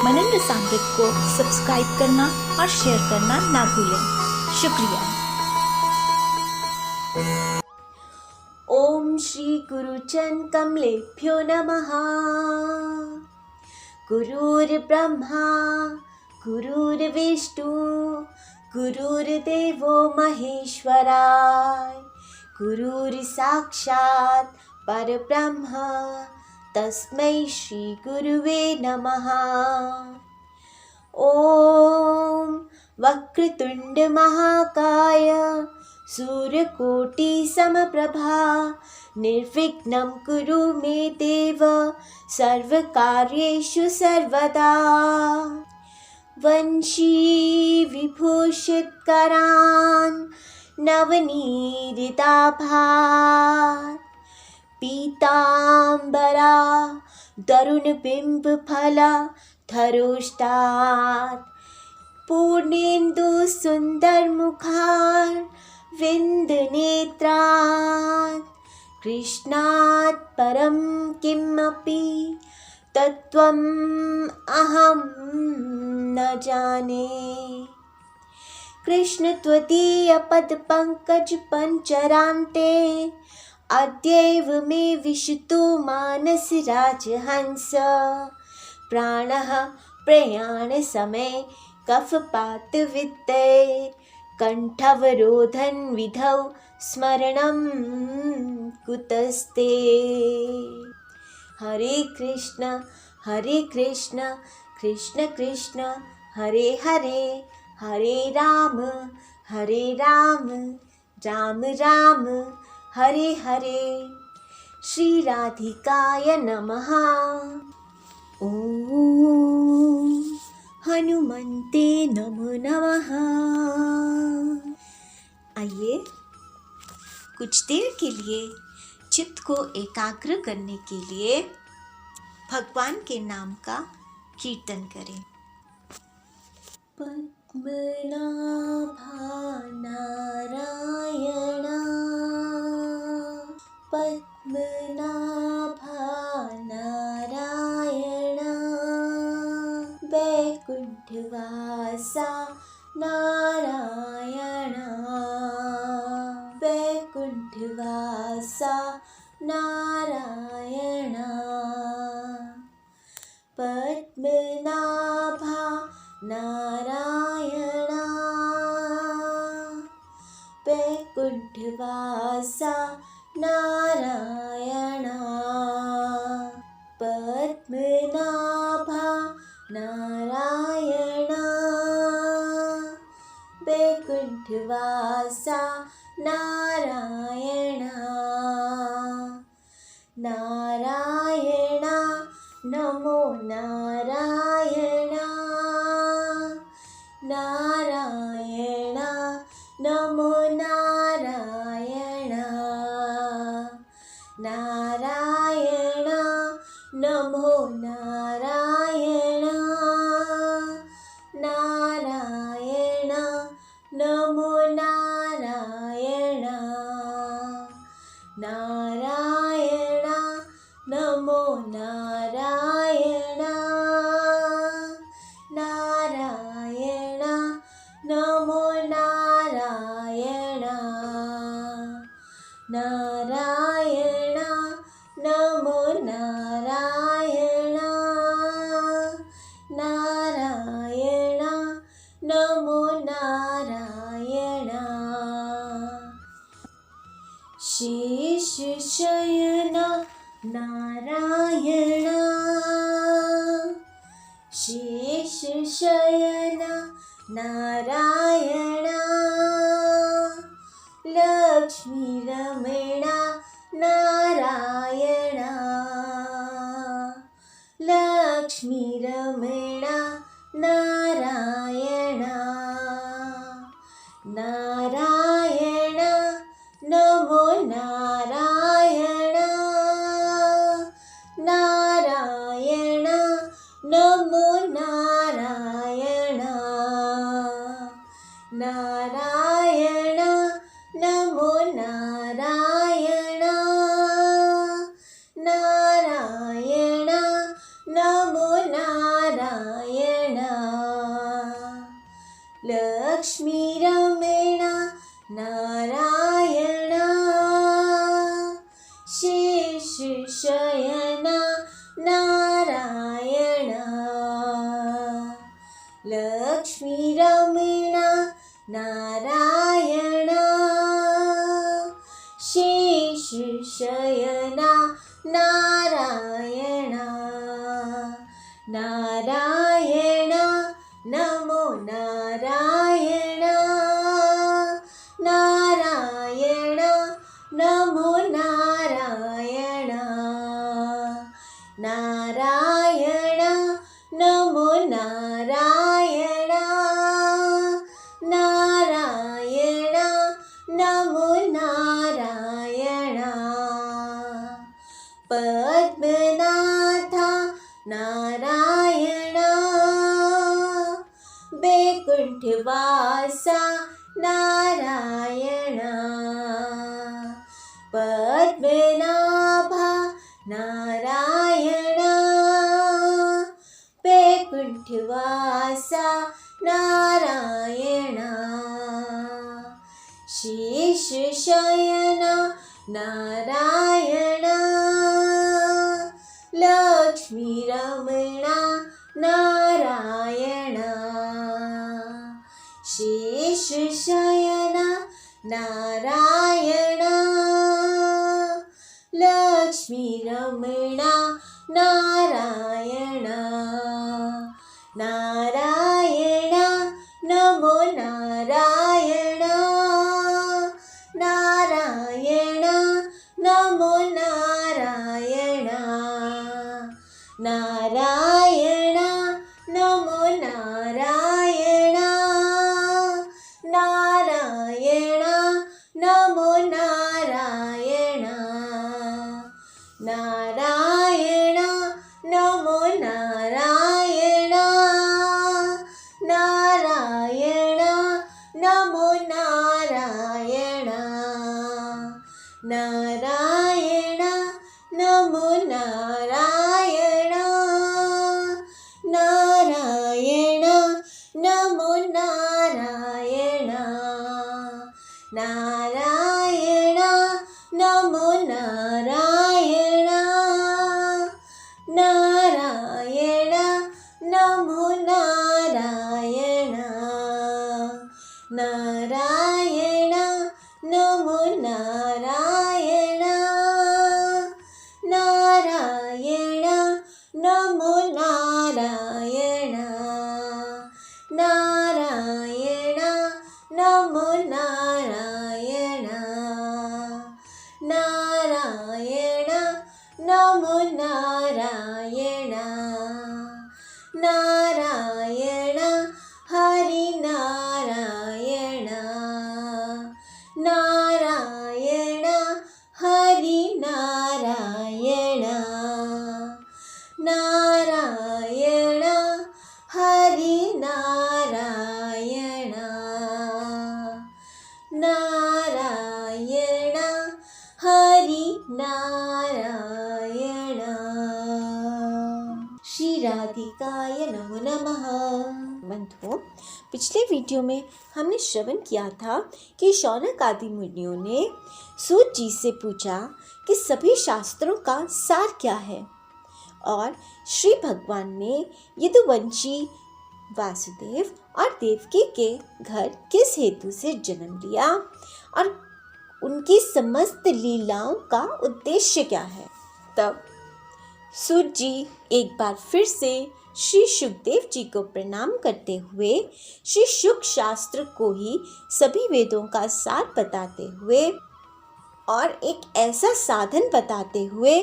मनन रसामृत को सब्सक्राइब करना और शेयर करना ना भूलें। शुक्रिया। ओम श्री गुरुचरण कमलेभ्यो नमः। गुरुर्ब्रह्मा गुरुर्विष्णु गुरुर्देवो महेश्वराय। गुरुर्साक्षात् परब्रह्म तस्मै श्री गुरुवे नमः। ओम वक्रतुंड महाकाय सूर्यकोटि समप्रभा निर्विघ्नं कुरु मे देव सर्वकार्येषु सर्वदा। वंशी विभूषितकरान् नवनीरिताभात् पीताम्बरा तरुणबिम्बफला धरोष्टात् पूर्णेन्दु सुन्दरमुखात् विन्दनेत्रात् कृष्णात् परं किमपि तत्त्वम् अहं न जाने। कृष्ण त्वदीयपदपङ्कजपञ्जरान्ते अद्यैव मे विशतु मानसराजहंस। प्राणः प्रयाणसमये कफपातवित्ते कण्ठवरोधन विधौ स्मरणं कुतस्ते। हरे कृष्ण कृष्ण कृष्ण हरे हरे, हरे राम राम राम हरे हरे। श्री राधिकाय नमः। ओम हनुमन्ते नमो नमः। आइए कुछ देर के लिए चित्त को एकाग्र करने के लिए भगवान के नाम का कीर्तन करें। पद्मनाभा नारायण पद्मनाभा नारायण वैकुण्ठवासा नारायण वैकुण्ठवासा नारायण पद्मनाभा नारायण वैकुण्ठवासा नारायण पद्मनाभा नारायण वैकुण्ठवासा नारायण नारायण नमो नारायण नारायण नमो नारायण नारायण नमो नारायण नारायण नमो नारायण नारायण नमो नारायण नारायण नमो नारायण नारायण नमो नारायण नारायण नमो नारायण शेषशयन नारायण शेषशयन नारायण लक्ष्मीरमण नारायण लक्ष्मीरमण नारायण नारायण नमो नारायण नारायण नमो नारायण नारायण नमो नारायण नारायण नमो नारायण लक्ष्मीरमण नारायण शेषशयन नारायण लक्ष्मीरमण नारायण शेषशयन नारायण नारायण नमो नारायण नारायण नमो नारायण नारायण नमो नारायण नारायण नमो नारायण पद्मनाथ नारायण बैकुंठवासा नारायण पद्मनाभा नारायण बैकुंठवासा नारायण शेषशयन नारायण लक्ष्मीरमण नारायण शेषशयन नारायण लक्ष्मीरमण नारायण नारायण नमो नारायण नारायण नमो नारायण नारायण नमो नारायण नारायण नमो नारायण नारायण नमो नारायण नारायण नमो नारायण नारायण नमो नारायण नारायण नमो नारायण नारायण नमो नारायण नारायण नमो नारायण नारायण नमो नारायण नारायण नमो नारायण नारायण नमो नारायण नारायण नमो नारायण नारायण हरि नारायण नारायण हरि नारायण नारायण हरि नारायण नारायण हरि नारायण श्री राधिकाय नमो नमः। बंधुओं, पिछले वीडियो में हमने श्रवण किया था कि शौनक आदि मुनियों ने सूत जी से पूछा कि सभी शास्त्रों का सार क्या है और श्री भगवान ने यदुवंशी वासुदेव और देवकी के घर किस हेतु से जन्म लिया और उनकी समस्त लीलाओं का उद्देश्य क्या है। तब सूत जी एक बार फिर से श्री शुकदेव जी को प्रणाम करते हुए श्री शुक शास्त्र को ही सभी वेदों का सार बताते हुए और एक ऐसा साधन बताते हुए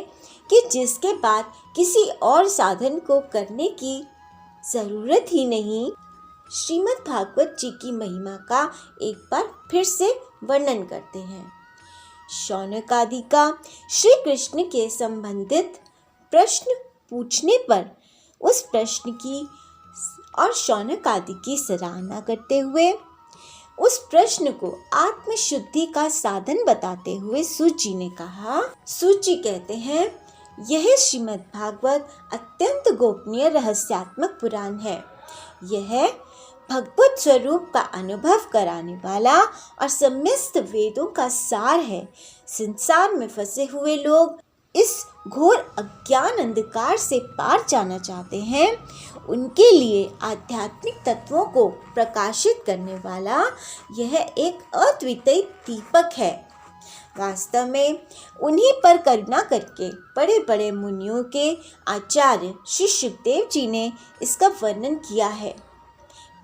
कि जिसके बाद किसी और साधन को करने की ज़रूरत ही नहीं, श्रीमद् भागवत जी की महिमा का एक बार फिर से वर्णन करते हैं। शौनक आदि का श्री कृष्ण के संबंधित प्रश्न पूछने पर उस प्रश्न की और शौनक आदि की सराहना करते हुए उस प्रश्न को आत्मशुद्धि का साधन बताते हुए सूत जी ने कहा। सूत जी कहते हैं, यह श्रीमद् भागवत अत्यंत गोपनीय रहस्यात्मक पुराण है। यह भगवत स्वरूप का अनुभव कराने वाला और समस्त वेदों का सार है। संसार में फंसे हुए लोग इस घोर अज्ञान अंधकार से पार जाना चाहते हैं, उनके लिए आध्यात्मिक तत्वों को प्रकाशित करने वाला यह एक अद्वितीय दीपक है। वास्तव में उन्हीं पर करुणा करके बड़े बड़े मुनियों के आचार्य श्री सुखदेव जी ने इसका वर्णन किया है।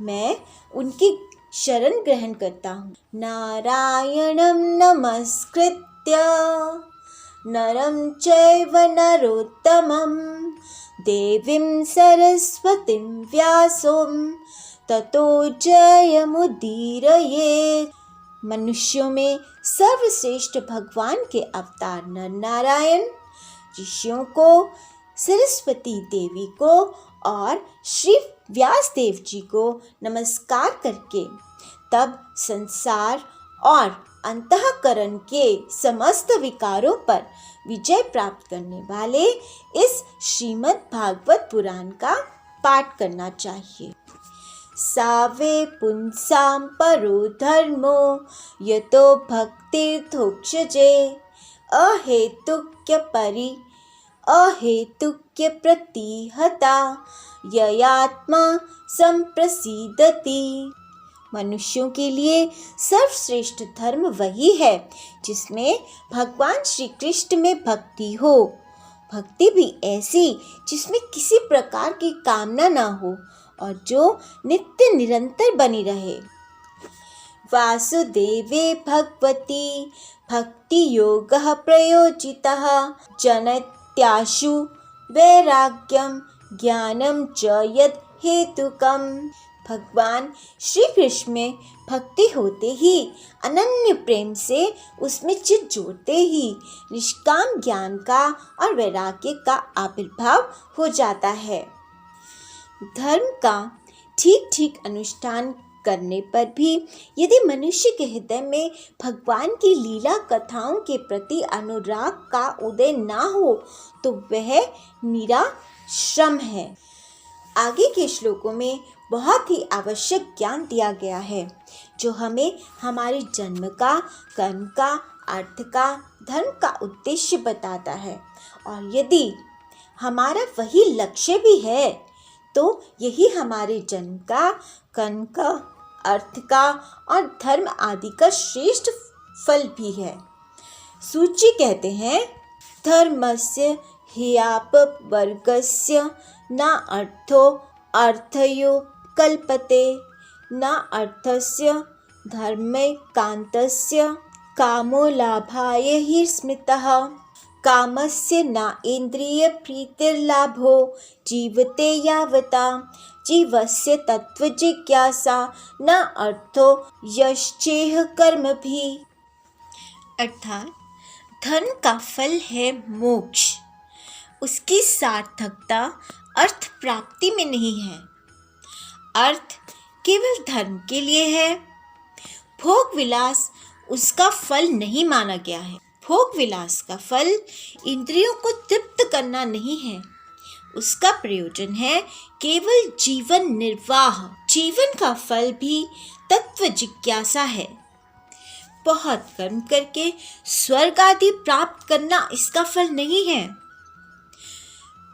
मैं उनकी शरण ग्रहण करता हूँ। नारायणं नमस्कृत्य नरं चैव नरोत्तमं देवीं सरस्वतीं व्यासो ततो जयमुदीरयेत्। मनुष्यों में सर्वश्रेष्ठ भगवान के अवतार नर नारायण ऋषियों को, सरस्वती देवी को और श्री व्यास देव जी को नमस्कार करके तब संसार और अंतःकरण के समस्त विकारों पर विजय प्राप्त करने वाले इस श्रीमद् भागवत पुराण का पाठ करना चाहिए। सावे पुंसां परो धर्मो यतो भक्तिर्थोक्षजे अहेतुक्य प्रतिहता ययात्मा संप्रसीदति। मनुष्यों के लिए सर्वश्रेष्ठ धर्म वही है जिसमें भगवान श्री कृष्ण में भक्ति हो, भक्ति भी ऐसी जिसमें किसी प्रकार की कामना न हो और जो नित्य निरंतर बनी रहे। वासुदेवे भगवती भक्ति योगः प्रयोजितः जनत्याशु वैराग्यम ज्ञानम च यद हेतुकम। भगवान श्री कृष्ण में भक्ति होते ही, अनन्य प्रेम से उसमें चित्त जोड़ते ही निष्काम ज्ञान का और वैराग्य का आविर्भाव हो जाता है। धर्म का ठीक ठीक अनुष्ठान करने पर भी यदि मनुष्य के हृदय में भगवान की लीला कथाओं के प्रति अनुराग का उदय ना हो तो वह निरा श्रम है। आगे के श्लोकों में बहुत ही आवश्यक ज्ञान दिया गया है जो हमें हमारे जन्म का, कर्म का, अर्थ का, धर्म का उद्देश्य बताता है। और यदि हमारा वही लक्ष्य भी है तो यही हमारे जन्म का, कर्म का, अर्थ का और धर्म आदि का श्रेष्ठ फल भी है। सूची कहते हैं, धर्मस्य ह्यापवर्गस्य न अर्थो अर्थयो कल्पते न अर्थस्य धर्मे कान्तस्य कामो लाभाय हि स्मृतः कामस्य न इंद्रिय प्रीतिर्लाभो जीवते यावता जीवस्य तत्व जिज्ञासा न अर्थो यश्चेह कर्म भी। अर्थात धर्म का फल है मोक्ष, उसकी सार्थकता अर्थ प्राप्ति में नहीं है। अर्थ केवल धर्म के लिए है, भोग विलास उसका फल नहीं माना गया है। भोग विलास का फल इंद्रियों को तृप्त करना नहीं है, उसका प्रयोजन है केवल जीवन निर्वाह। जीवन का फल भी तत्व जिज्ञासा है। बहुत कर्म करके स्वर्ग आदि प्राप्त करना इसका फल नहीं है।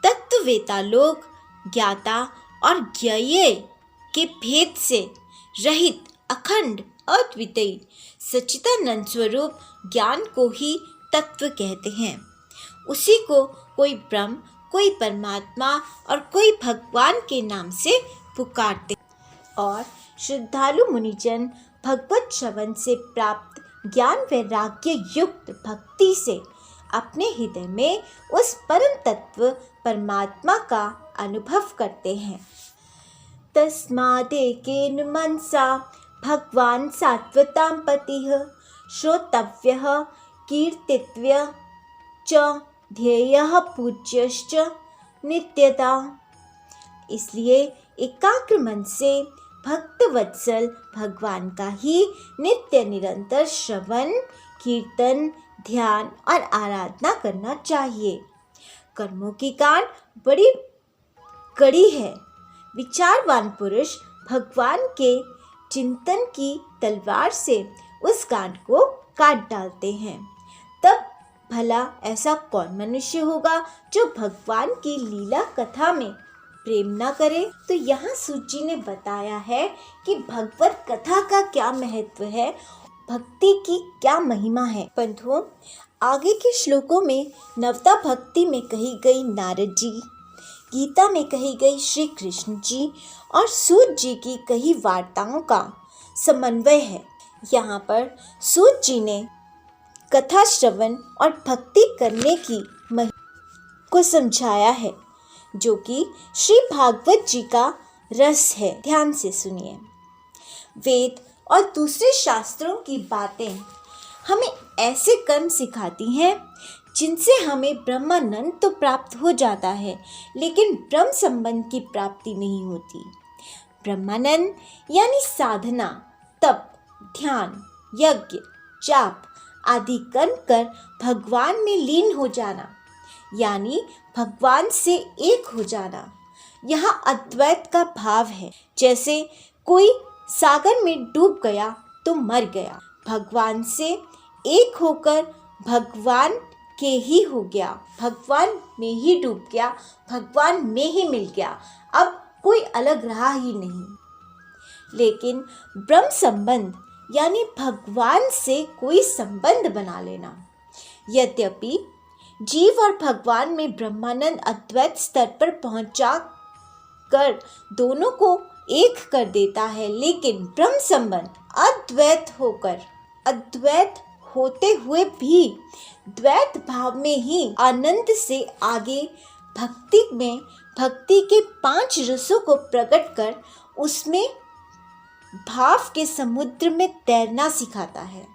तत्ववेता लोग ज्ञाता और ज्ञेय के भेद से रहित अखंड अद्वितीय सच्चिदानंद स्वरूप ज्ञान को ही तत्व कहते हैं। उसी को कोई ब्रह्म, कोई परमात्मा और कोई भगवान के नाम से पुकारते और श्रद्धालु मुनिजन भगवत श्रवण से प्राप्त ज्ञान वैराग्य युक्त भक्ति से अपने हृदय में उस परम तत्व परमात्मा का अनुभव करते हैं। तस्मादेकेन मनसा भगवान सात्वतां पतिः श्रोतव्यः कीर्तितव्यः च ध्येयः पूज्यश्च नित्यता। इसलिए एकाग्र मन से भक्त वत्सल भगवान का ही नित्य निरंतर श्रवण, कीर्तन, ध्यान और आराधना करना चाहिए। कर्मों की गांठ बड़ी कड़ी है। विचारवान पुरुष भगवान के चिंतन की तलवार से उस गांठ को काट डालते हैं। तब भला ऐसा कौन मनुष्य होगा जो भगवान की लीला कथा में प्रेम ना करे। तो यहाँ सूत जी ने बताया है कि भगवत कथा का क्या महत्व है, भक्ति की क्या महिमा है। बंधुओं, आगे के श्लोकों में नवता भक्ति में कही गई नारद जी, गीता में कही गई श्री कृष्ण जी और सूत जी की कही वार्ताओं का समन्वय है। यहाँ पर सूत जी ने कथा श्रवण और भक्ति करने की महिमा को समझाया है, जो कि श्री भागवत जी का रस है। ध्यान से सुनिए। वेद और दूसरे शास्त्रों की बातें हमें ऐसे कर्म सिखाती हैं जिनसे हमें ब्रह्मानंद तो प्राप्त हो जाता है, लेकिन ब्रह्म संबंध की प्राप्ति नहीं होती। ब्रह्मानंद यानी साधना, तप, ध्यान, यज्ञ, जाप आदि कर्म कर भगवान में लीन हो जाना, यानी भगवान से एक हो जाना। यहाँ अद्वैत का भाव है। जैसे कोई सागर में डूब गया तो मर गया, भगवान से एक होकर भगवान के ही हो गया, भगवान में ही डूब गया, भगवान में ही मिल गया, अब कोई अलग रहा ही नहीं। लेकिन ब्रह्म संबंध यानी भगवान से कोई संबंध बना लेना। यद्यपि जीव और भगवान में ब्रह्मानंद अद्वैत स्तर पर पहुंचा कर दोनों को एक कर देता है, लेकिन ब्रह्म संबंध अद्वैत होते हुए भी द्वैत भाव में ही आनंद से आगे भक्ति के 5 रसों को प्रकट कर उसमें भाव के समुद्र में तैरना सिखाता है।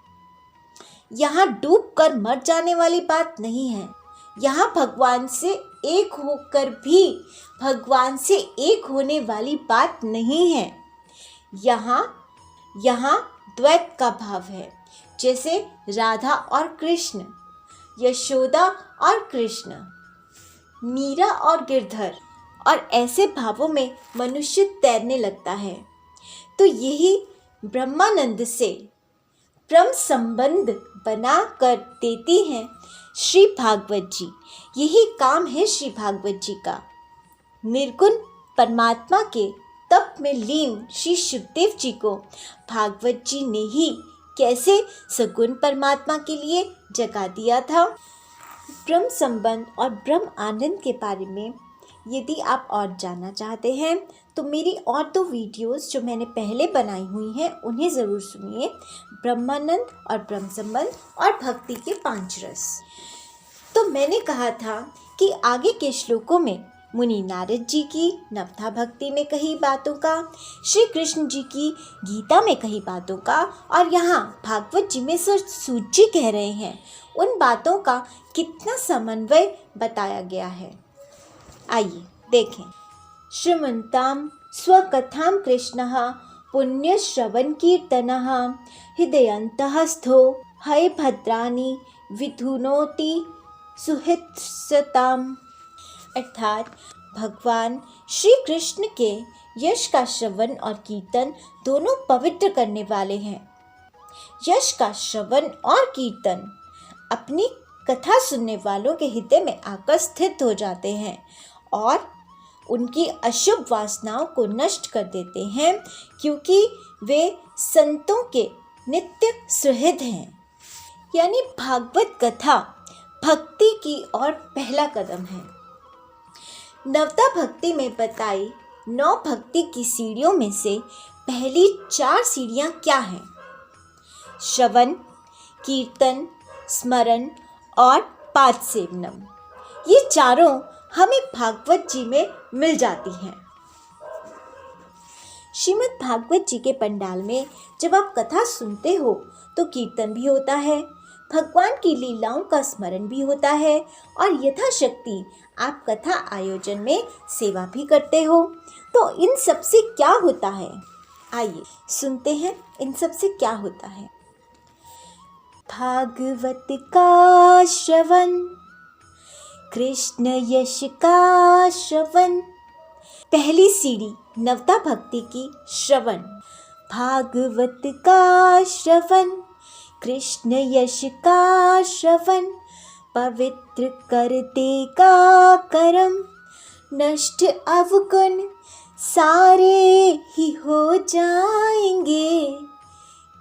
यहाँ डूब कर मर जाने वाली बात नहीं है। यहाँ भगवान से एक होकर भी भगवान से एक होने वाली बात नहीं है। यहाँ द्वैत का भाव है, जैसे राधा और कृष्ण, यशोदा और कृष्ण, मीरा और गिरधर, और ऐसे भावों में मनुष्य तैरने लगता है। तो यही ब्रह्मानंद से ब्रह्म संबंध बना कर देती हैं श्री भागवत जी। यही काम है श्री भागवत जी का। निर्गुण परमात्मा के तप में लीन श्री सुखदेव जी को भागवत जी ने ही कैसे सगुण परमात्मा के लिए जगा दिया था। ब्रह्म संबंध और ब्रह्म आनंद के बारे में यदि आप और जानना चाहते हैं तो मेरी और 2 वीडियोस जो मैंने पहले बनाई हुई हैं उन्हें ज़रूर सुनिए। ब्रह्मानंद और ब्रह्म संबंध और भक्ति के 5 रस। तो मैंने कहा था कि आगे के श्लोकों में मुनि नारद जी की नवथा भक्ति में कही बातों का, श्री कृष्ण जी की गीता में कही बातों का, और यहाँ भागवत जी में सूत जी कह रहे हैं, उन बातों का कितना समन्वय बताया गया है। आइए देखें। श्रीमन्तां स्वकथां कृष्णः पुण्यश्रवण कीर्तनः हृदयन्तः स्थो हय भद्राणि विधुनोति सुहृत्सताम्। अर्थात भगवान श्री कृष्ण के यश का श्रवण और कीर्तन दोनों पवित्र करने वाले हैं। यश का श्रवण और कीर्तन अपनी कथा सुनने वालों के हृदय में आकर स्थित हो जाते हैं और उनकी अशुभ वासनाओं को नष्ट कर देते हैं, क्योंकि वे संतों के नित्य सुहृद हैं। यानी भागवत कथा भक्ति की ओर पहला कदम है। नवता भक्ति में बताई 9 भक्ति की सीढ़ियों में से पहली 4 सीढ़ियाँ क्या हैं? श्रवण, कीर्तन, स्मरण और पाद सेवनम। ये चारों हमें भागवत जी में मिल जाती हैं। श्रीमद् भागवत जी के पंडाल में जब आप कथा सुनते हो तो कीर्तन भी होता है, भगवान की लीलाओं का स्मरण भी होता है और यथाशक्ति आप कथा आयोजन में सेवा भी करते हो। तो इन सब से क्या होता है? आइए सुनते हैं इन सब से क्या होता है। भागवत का श्रवण, कृष्ण यश का श्रवण, पहली सीढ़ी नवता भक्ति की श्रवण। भागवत का श्रवण, कृष्ण यश का श्रवण, पवित्र कर देगा करम, नष्ट अवगुण सारे ही हो जाएंगे।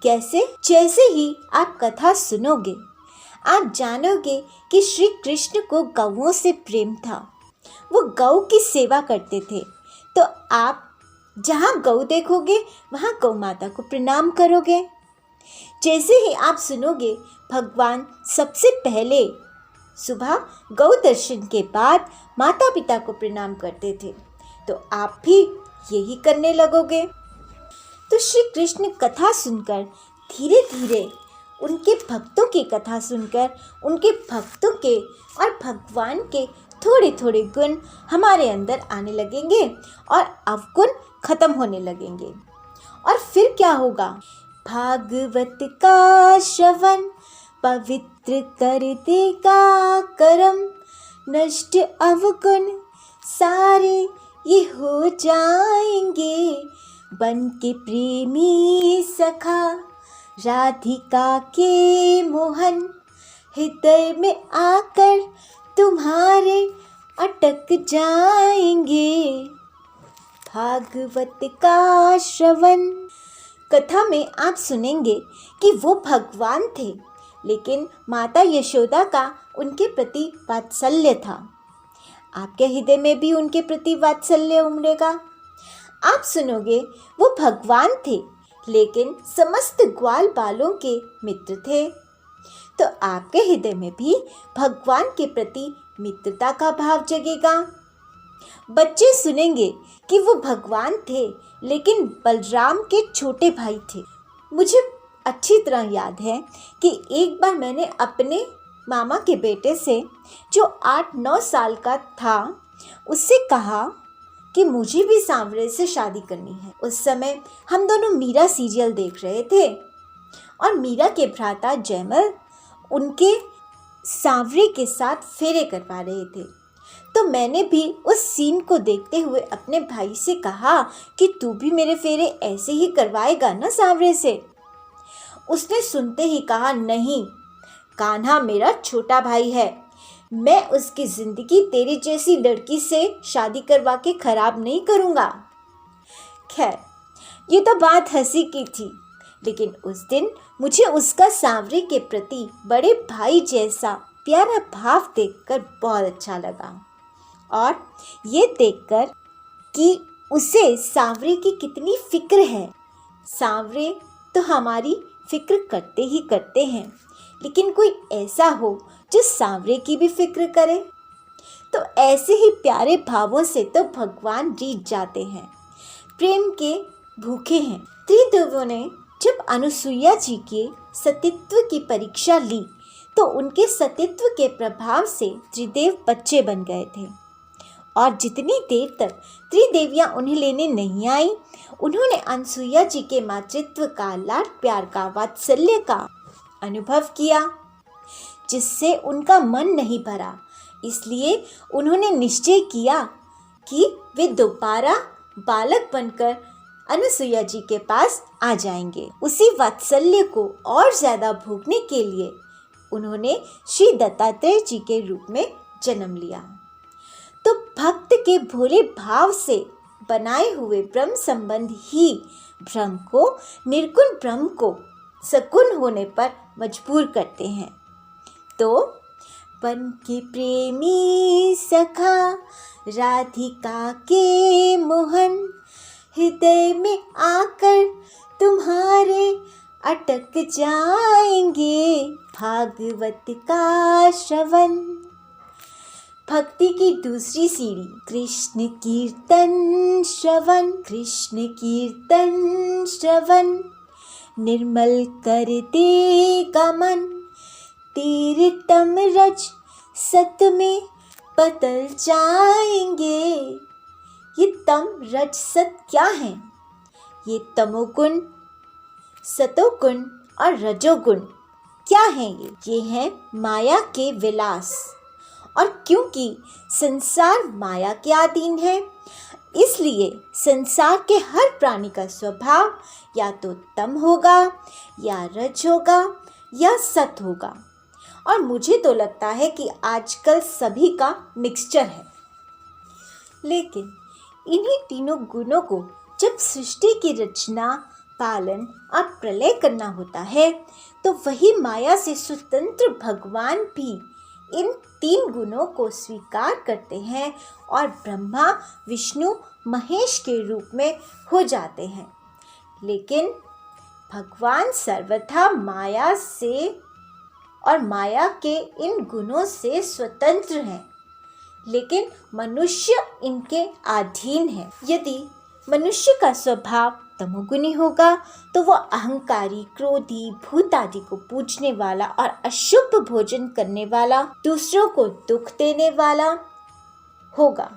कैसे? जैसे ही आप कथा सुनोगे आप जानोगे कि श्री कृष्ण को गौओं से प्रेम था। वो गौ की सेवा करते थे। तो आप जहाँ गौ देखोगे वहाँ गौ माता को प्रणाम करोगे। जैसे ही आप सुनोगे भगवान सबसे पहले सुबह गौ दर्शन के बाद माता पिता को प्रणाम करते थे, तो आप भी यही करने लगोगे। तो श्री कृष्ण कथा सुनकर धीरे धीरे उनके भक्तों की कथा सुनकर उनके भक्तों के और भगवान के थोड़े थोड़े गुण हमारे अंदर आने लगेंगे और अवगुण खत्म होने लगेंगे। और फिर क्या होगा? भागवत का श्रवण, पवित्र कर देगा करम, नष्ट अवगुण सारे ये हो जाएंगे। बन के प्रेमी सखा राधिका के मोहन, हृदय में आकर तुम्हारे अटक जाएंगे। भागवत का श्रवण। कथा में आप सुनेंगे कि वो भगवान थे, लेकिन माता यशोदा का उनके प्रति वात्सल्य था। आपके हृदय में भी उनके प्रति वात्सल्य उमड़ेगा। आप सुनोगे वो भगवान थे, लेकिन समस्त ग्वाल बालों के मित्र थे। तो आपके हृदय में भी भगवान के प्रति मित्रता का भाव जगेगा। बच्चे सुनेंगे कि वो भगवान थे, लेकिन बलराम के छोटे भाई थे। मुझे अच्छी तरह याद है कि एक बार मैंने अपने मामा के बेटे से, जो 8-9 साल का था, उससे कहा कि मुझे भी सांवरे से शादी करनी है। उस समय हम दोनों मीरा सीरियल देख रहे थे और मीरा के भ्राता जयमल उनके सांवरे के साथ फेरे करवा रहे थे। तो मैंने भी उस सीन को देखते हुए अपने भाई से कहा कि तू भी मेरे फेरे ऐसे ही करवाएगा ना सांवरे से। उसने सुनते ही कहा, नहीं, कान्हा मेरा छोटा भाई है, मैं उसकी जिंदगी तेरी जैसी लड़की से शादी करवा के खराब नहीं करूँगा। खैर, ये तो बात हंसी की थी, लेकिन उस दिन मुझे उसका सांवरे के प्रति बड़े भाई जैसा प्यारा भाव देखकर बहुत अच्छा लगा। और ये देखकर कि उसे सांवरे की कितनी फिक्र है। सांवरे तो हमारी फिक्र करते ही करते हैं, लेकिन कोई ऐसा हो जो सांवरे की भी फिक्र करे। तो ऐसे ही प्यारे भावों से तो भगवान रीझ जाते हैं, प्रेम के भूखे हैं। त्रिदेवों ने जब अनुसुईया जी के सतीत्व की परीक्षा ली, तो उनके सतीत्व के प्रभाव से त्रिदेव बच्चे बन गए थे। और जितनी देर तक त्रिदेवियां उन्हें लेने नहीं आई, उन्होंने अनुसुईया जी के मातृत्व का, लाड प्यार का, वात्सल्य का अनुभव किया, जिससे उनका मन नहीं भरा। इसलिए उन्होंने निश्चय किया कि वे दोबारा बालक बनकर अनुसुईया जी के पास आ जाएंगे। उसी वात्सल्य को और ज़्यादा भोगने के लिए उन्होंने श्री दत्तात्रेय जी के रूप में जन्म लिया। तो भक्त के भोले भाव से बनाए हुए ब्रह्म संबंध ही ब्रह्म को, निर्गुण ब्रह्म को सगुण होने पर मजबूर करते हैं। तो बन के प्रेमी सखा राधिका के मोहन, हृदय में आकर तुम्हारे अटक जाएंगे। भागवत का श्रवण। भक्ति की दूसरी सीढ़ी कृष्ण कीर्तन श्रवण। कृष्ण कीर्तन श्रवण निर्मल कर देगा मन, तेरे तम रज सत में बदल जाएंगे। ये तम रज सत क्या है? ये तमोगुण, सतोगुण और रजोगुण क्या हैं? ये हैं माया के विलास। और क्योंकि संसार माया के अधीन है, इसलिए संसार के हर प्राणी का स्वभाव या तो तम होगा या रज होगा या सत होगा, और मुझे तो लगता है कि आजकल सभी का मिक्सचर है। लेकिन इन्हीं तीनों गुणों को जब सृष्टि की रचना, पालन और प्रलय करना होता है, तो वही माया से स्वतंत्र भगवान भी इन 3 गुणों को स्वीकार करते हैं और ब्रह्मा, विष्णु, महेश के रूप में हो जाते हैं। लेकिन भगवान सर्वथा माया से और माया के इन गुणों से स्वतंत्र हैं, लेकिन मनुष्य इनके अधीन है। यदि मनुष्य का स्वभाव तमोगुणी होगा तो वह अहंकारी, क्रोधी, भूत आदि को पूजने वाला और अशुभ भोजन करने वाला, दूसरों को दुख देने वाला होगा।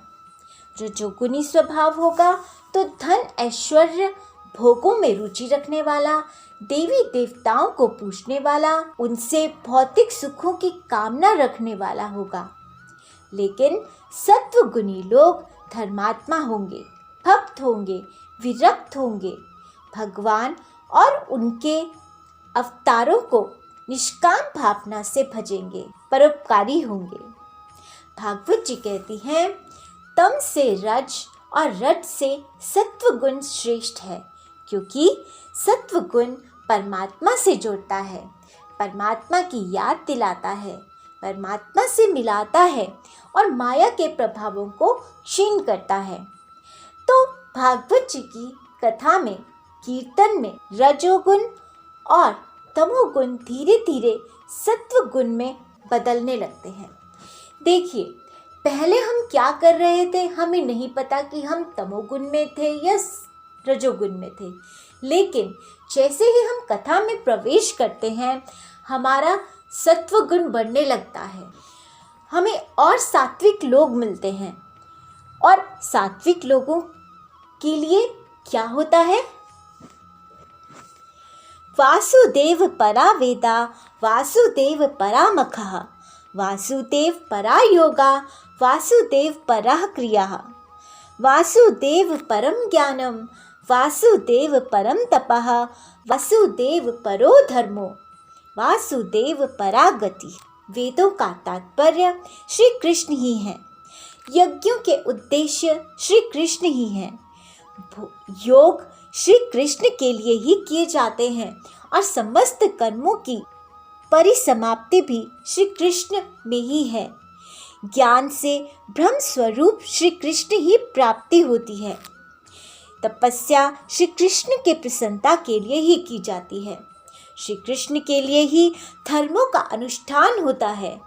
रजोगुणी स्वभाव होगा तो धन, ऐश्वर्य, भोगों में रुचि रखने वाला, देवी देवताओं को पूजने वाला, उनसे भौतिक सुखों की कामना रखने वाला होगा। लेकिन सत्वगुणी लोग धर्मात्मा होंगे, भक्त होंगे, विरक्त होंगे, भगवान और उनके अवतारों को निष्काम भावना से भजेंगे, परोपकारी होंगे। भागवत जी कहती हैं, तम से रज और रज से सत्व गुण श्रेष्ठ है, क्योंकि सत्व गुण परमात्मा से जोड़ता है, परमात्मा की याद दिलाता है, परमात्मा से मिलाता है और माया के प्रभावों को क्षीण करता है। तो भागवत जी की कथा में, कीर्तन में रजोगुण और तमोगुण धीरे धीरे सत्व गुण में बदलने लगते हैं। देखिए, पहले हम क्या कर रहे थे, हमें नहीं पता कि हम तमोगुण में थे या रजोगुण में थे। लेकिन जैसे ही हम कथा में प्रवेश करते हैं, हमारा सत्व गुण बढ़ने लगता है, हमें और सात्विक लोग मिलते हैं। और सात्विक लोगों के लिए क्या होता है? वासुदेव परा वेदा, वासुदेव परा मखः, वासुदेव परा योगा, वासुदेव परा क्रियाः, वासुदेव परम ज्ञानम, वासुदेव परम तपः, वासुदेव परो धर्मो, वासुदेव परा गति। वेदों का तात्पर्य श्री कृष्ण ही है, यज्ञों के उद्देश्य श्री कृष्ण ही हैं, योग श्री कृष्ण के लिए ही किए जाते हैं और समस्त कर्मों की परिसमाप्ति भी श्री कृष्ण में ही है। ज्ञान से ब्रह्म स्वरूप श्री कृष्ण ही प्राप्ति होती है। तपस्या श्री कृष्ण के प्रसन्नता के लिए ही की जाती है, श्री कृष्ण के लिए ही धर्मों का अनुष्ठान होता है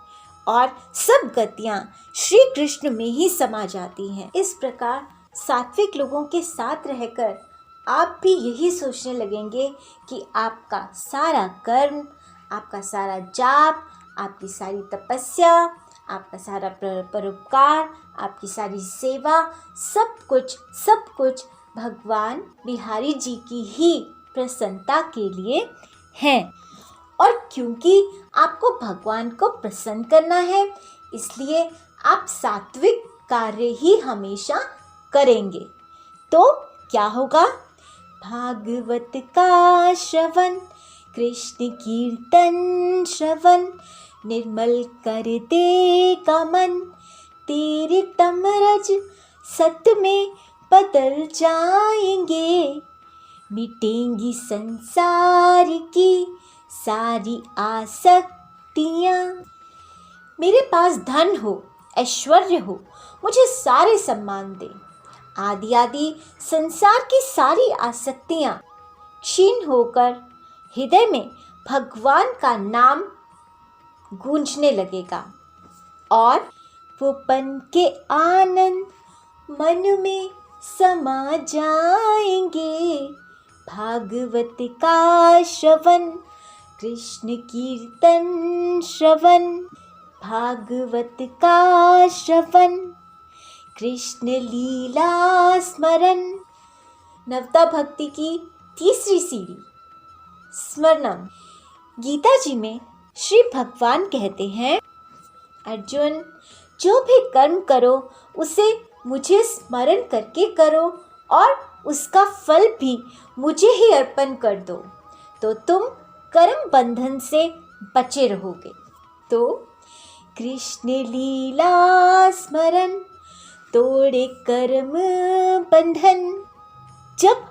और सब गतियाँ श्री कृष्ण में ही समा जाती हैं। इस प्रकार सात्विक लोगों के साथ रहकर आप भी यही सोचने लगेंगे कि आपका सारा कर्म, आपका सारा जाप, आपकी सारी तपस्या, आपका सारा परोपकार, आपकी सारी सेवा, सब कुछ भगवान बिहारी जी की ही प्रसन्नता के लिए है। और क्योंकि आपको भगवान को प्रसन्न करना है, इसलिए आप सात्विक कार्य ही हमेशा करेंगे। तो क्या होगा? भागवत का श्रवण, कृष्ण कीर्तन श्रवण, निर्मल कर देगा मन, तेरे तमरज सत्य में बदल जाएंगे, मिटेंगी संसार की सारी आसक्तियाँ। मेरे पास धन हो, ऐश्वर्य हो, मुझे सारे सम्मान दे, आदि आदि संसार की सारी आसक्तियाँ क्षीण होकर हृदय में भगवान का नाम गूंजने लगेगा और वो पन के आनंद मन में समा जाएंगे। भागवत का श्रवण, कृष्ण कीर्तन श्रवण, भागवत का श्रवण, कृष्ण लीला स्मरण। नवता भक्ति की तीसरी सीढ़ी, स्मरणम। गीता जी में श्री भगवान कहते हैं, अर्जुन, जो भी कर्म करो उसे मुझे स्मरण करके करो और उसका फल भी मुझे ही अर्पण कर दो, तो तुम कर्म बंधन से बचे रहोगे। तो कृष्ण लीला स्मरण तोड़े कर्म बंधन। जब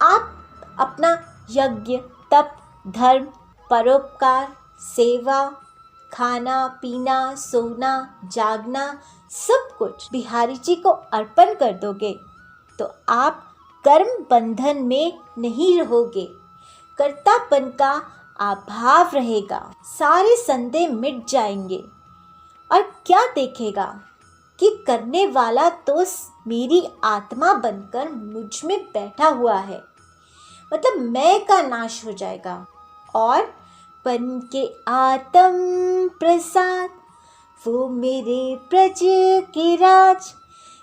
आप अपना यज्ञ, तप, धर्म, परोपकार, सेवा, खाना पीना, सोना, जागना, सब कुछ बिहारी जी को अर्पण कर दोगे तो आप कर्म बंधन में नहीं रहोगे। कर्तापन का अभाव रहेगा, सारे संदेह मिट जाएंगे। और क्या देखेगा कि करने वाला तो मेरी आत्मा बनकर मुझ में बैठा हुआ है, मतलब मैं का नाश हो जाएगा। और बन के आत्म प्रसाद वो मेरे प्रज के राज,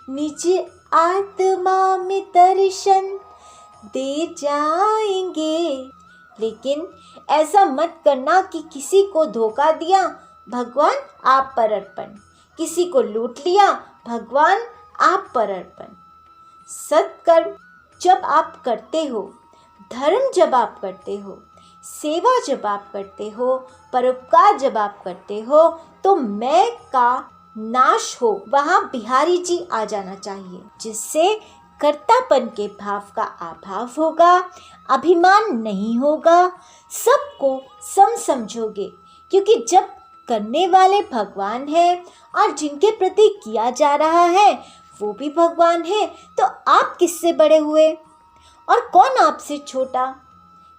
निज आत्मा में दर्शन दे जाएंगे। लेकिन ऐसा मत करना कि किसी को धोखा दिया, भगवान आप पर अर्पण, किसी को लूट लिया, भगवान आप पर अर्पण। सत्कर्म जब आप करते हो, धर्म जब आप करते हो, सेवा जब आप करते हो, परोपकार जब आप करते हो, तो मैं का नाश हो, वहाँ बिहारी जी आ जाना चाहिए, जिससे कर्तापन के भाव का अभाव होगा, अभिमान नहीं होगा, सबको सम समझोगे। क्योंकि जब करने वाले भगवान हैं और जिनके प्रति किया जा रहा है वो भी भगवान है, तो आप किससे बड़े हुए और कौन आपसे छोटा।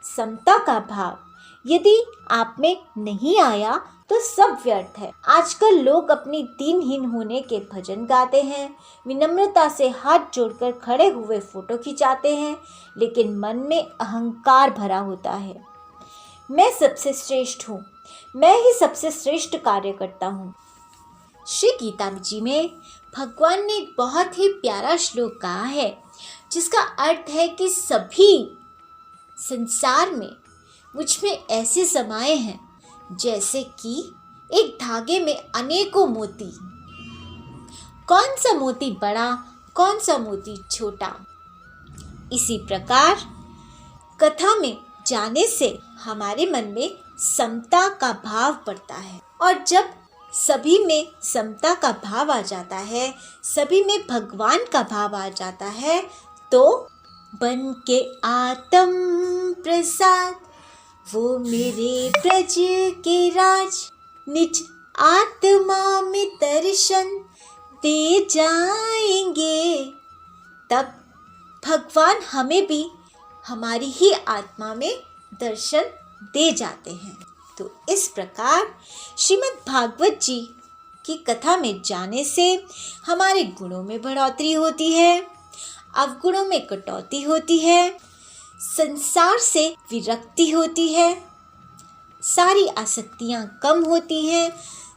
समता का भाव यदि आप में नहीं आया तो सब व्यर्थ है। आजकल लोग अपनी दीनहीन होने के भजन गाते हैं, विनम्रता से हाथ जोड़कर खड़े हुए फोटो खिंचाते हैं, लेकिन मन में अहंकार भरा होता है। मैं सबसे श्रेष्ठ हूँ, मैं ही सबसे श्रेष्ठ कार्य करता हूँ। श्री गीता जी में भगवान ने बहुत ही प्यारा श्लोक कहा है, जिसका अर्थ है कि सभी संसार में मुझ में ऐसे समाये हैं जैसे कि एक धागे में अनेकों मोती। कौन सा मोती बड़ा, कौन सा मोती छोटा। इसी प्रकार कथा में जाने से हमारे मन में समता का भाव बढ़ता है, और जब सभी में समता का भाव आ जाता है, सभी में भगवान का भाव आ जाता है, तो बन के आत्म प्रसाद वो मेरे ब्रज के राज, निज आत्मा में दर्शन दे जाएंगे। तब भगवान हमें भी हमारी ही आत्मा में दर्शन दे जाते हैं। तो इस प्रकार श्रीमद् भागवत जी की कथा में जाने से हमारे गुणों में बढ़ोतरी होती है, अवगुणों में कटौती होती है, संसार से विरक्ति होती है, सारी आसक्तियाँ कम होती हैं,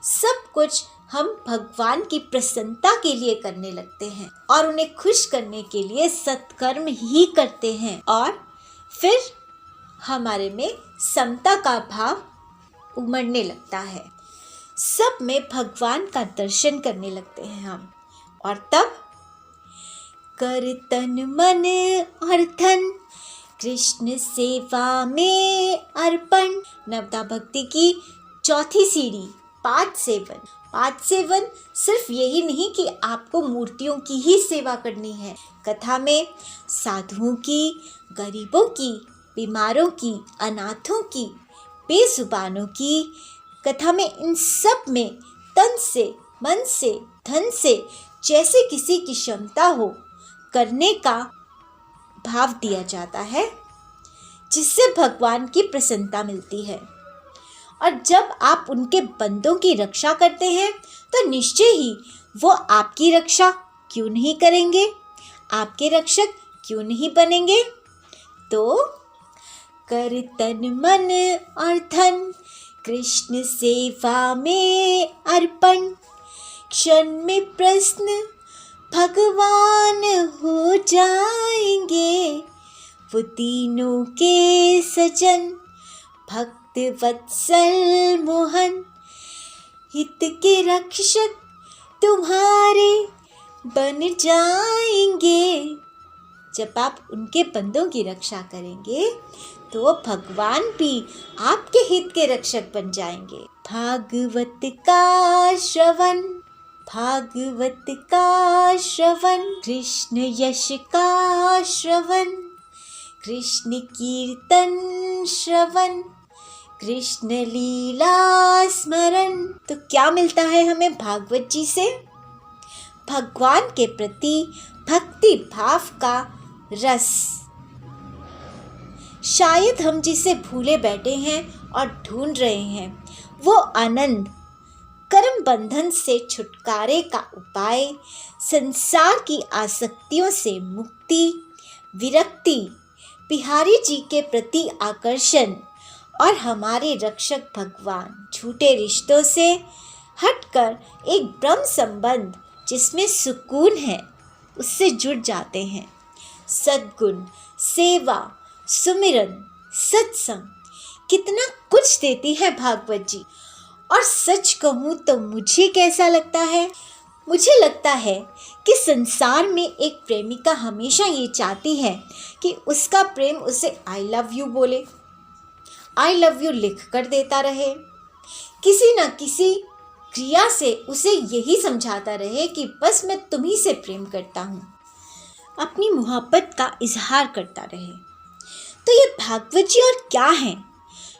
सब कुछ हम भगवान की प्रसन्नता के लिए करने लगते हैं और उन्हें खुश करने के लिए सत्कर्म ही करते हैं, और फिर हमारे में समता का भाव उमड़ने लगता है, सब में भगवान का दर्शन करने लगते हैं हम। और तब कर तन मन और धन कृष्ण सेवा में अर्पण। नवदा भक्ति की चौथी सीढ़ी पाद सेवन। पाद सेवन सिर्फ यही नहीं कि आपको मूर्तियों की ही सेवा करनी है, कथा में साधुओं की, गरीबों की, बीमारों की, अनाथों की, बेजुबानों की, कथा में इन सब में तन से, मन से, धन से, जैसे किसी की क्षमता हो करने का भाव दिया जाता है, जिससे भगवान की प्रसन्नता मिलती है। और जब आप उनके बंदों की रक्षा करते हैं तो निश्चय ही वो आपकी रक्षा क्यों नहीं करेंगे, आपके रक्षक क्यों नहीं बनेंगे। तो कर तन मन और धन कृष्ण सेवा में अर्पण, क्षण में प्रश्न भगवान हो जाएंगे, वो तीनों के सजन भक्त वत्सल मोहन, हित के रक्षक तुम्हारे बन जाएंगे। जब आप उनके बंदों की रक्षा करेंगे तो भगवान भी आपके हित के रक्षक बन जाएंगे। भागवत का श्रवण, भागवत का श्रवण, कृष्ण यश का श्रवण, कृष्ण कीर्तन श्रवण, कृष्ण लीला स्मरण। तो क्या मिलता है हमें भागवत जी से? भगवान के प्रति भक्ति भाव का रस। शायद हम जिसे भूले बैठे हैं और ढूंढ रहे हैं वो आनंद, कर्म बंधन से छुटकारे का उपाय, संसार की आसक्तियों से मुक्ति, विरक्ति, बिहारी जी के प्रति आकर्षण और हमारे रक्षक भगवान झूठे रिश्तों से हटकर एक ब्रह्म संबंध जिसमें सुकून है उससे जुड़ जाते हैं। सद्गुण, सेवा, सुमिरन, सत्संग कितना कुछ देती है भागवत जी। और सच कहूँ तो मुझे कैसा लगता है? मुझे लगता है कि संसार में एक प्रेमिका हमेशा ये चाहती है कि उसका प्रेम उसे आई लव यू बोले, आई लव यू लिख कर देता रहे, किसी न किसी क्रिया से उसे यही समझाता रहे कि बस मैं तुम्ही से प्रेम करता हूँ, अपनी मोहब्बत का इजहार करता रहे। तो ये भागवत जी और क्या है?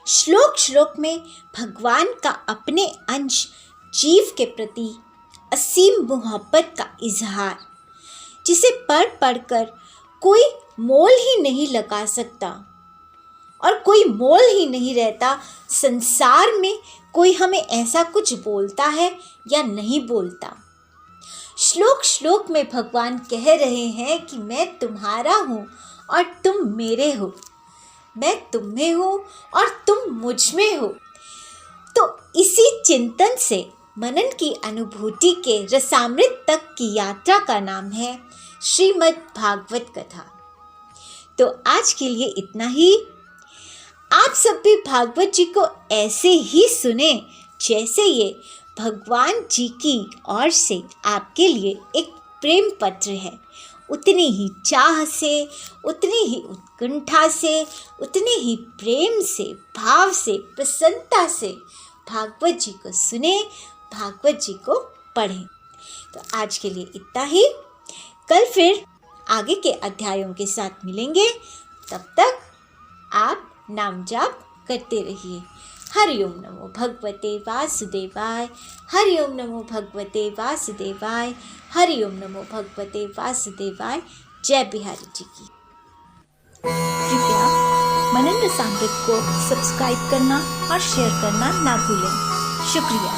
श्लोक श्लोक में भगवान का अपने अंश जीव के प्रति असीम मोहब्बत का इजहार, जिसे पढ़ पढ़कर कोई मोल ही नहीं लगा सकता और कोई मोल ही नहीं रहता संसार में कोई हमें ऐसा कुछ बोलता है या नहीं बोलता। श्लोक श्लोक में भगवान कह रहे हैं कि मैं तुम्हारा हूँ और तुम मेरे हो, मैं तुम में हूँ और तुम मुझ में हो। तो इसी चिंतन से मनन की अनुभूति के रसामृत तक की यात्रा का नाम है श्रीमद् भागवत कथा। तो आज के लिए इतना ही। आप सब भी भागवत जी को ऐसे ही सुने जैसे ये भगवान जी की ओर से आपके लिए एक प्रेम पत्र है। उतनी ही चाह से, उतनी ही उत्कंठा से, उतने ही प्रेम से, भाव से, प्रसन्नता से भागवत जी को सुने, भागवत जी को पढ़ें। तो आज के लिए इतना ही। कल फिर आगे के अध्यायों के साथ मिलेंगे। तब तक आप नाम जाप करते रहिए। हरि ओम नमो भगवते वासुदेवाय, हरि ओम नमो भगवते वासुदेवाय, हरि ओम नमो भगवते वासुदेवाय। जय बिहारी जी की। कृपया मनन रसामृत को सब्सक्राइब करना और शेयर करना ना भूलें। शुक्रिया।